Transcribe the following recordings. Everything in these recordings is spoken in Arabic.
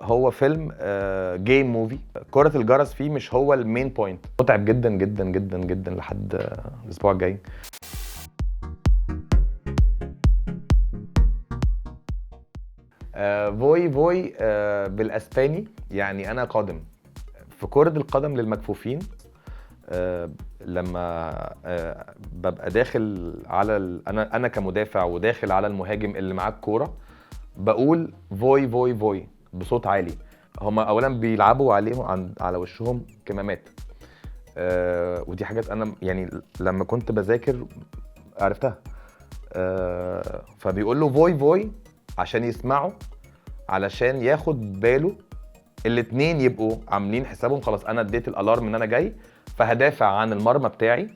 هو فيلم جيم موفي. كرة الجرس فيه مش هو المين بوينت. متعب جدا جدا جدا جدا لحد الاسبوع الجاي. فوي فوي بالاسباني يعني انا قادم. في كرة القدم للمكفوفين لما ببقى داخل على انا كمدافع وداخل على المهاجم اللي معاه الكوره، بقول فوي فوي فوي بصوت عالي. هما اولا بيلعبوا عليهم على وشهم كمامات، ودي حاجات انا يعني لما كنت بذاكر عرفتها. فبيقول له فوي فوي عشان يسمعوا، علشان ياخد باله الاتنين يبقوا عاملين حسابهم. خلاص انا اديت الالارم ان انا جاي، فهدافع عن المرمى بتاعي،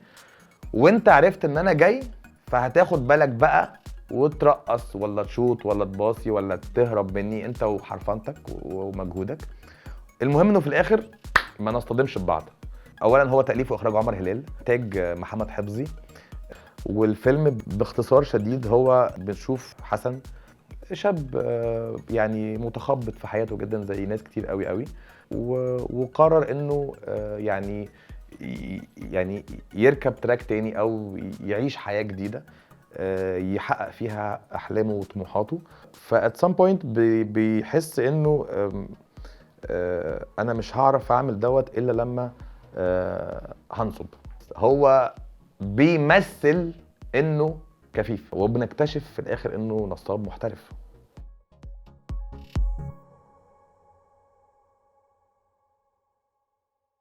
وانت عرفت ان انا جاي، فهتاخد بالك بقى وترقص ولا تشوط ولا تباصي ولا تهرب مني انت وحرفنتك ومجهودك. المهم انه في الاخر ما نصطدمش ببعض. اولا هو تاليف واخراج عمر هلال، انتاج محمد حفظي. والفيلم باختصار شديد هو بنشوف حسن شاب يعني متخبط في حياته جدا زي ناس كتير قوي قوي، وقرر انه يعني يركب تراك تاني او يعيش حياة جديدة يحقق فيها احلامه وطموحاته. فات سام بوينت بيحس انه انا مش هعرف اعمل دوت الا لما هنصب. هو بيمثل انه كفيف، وبنكتشف في الاخر انه نصاب محترف.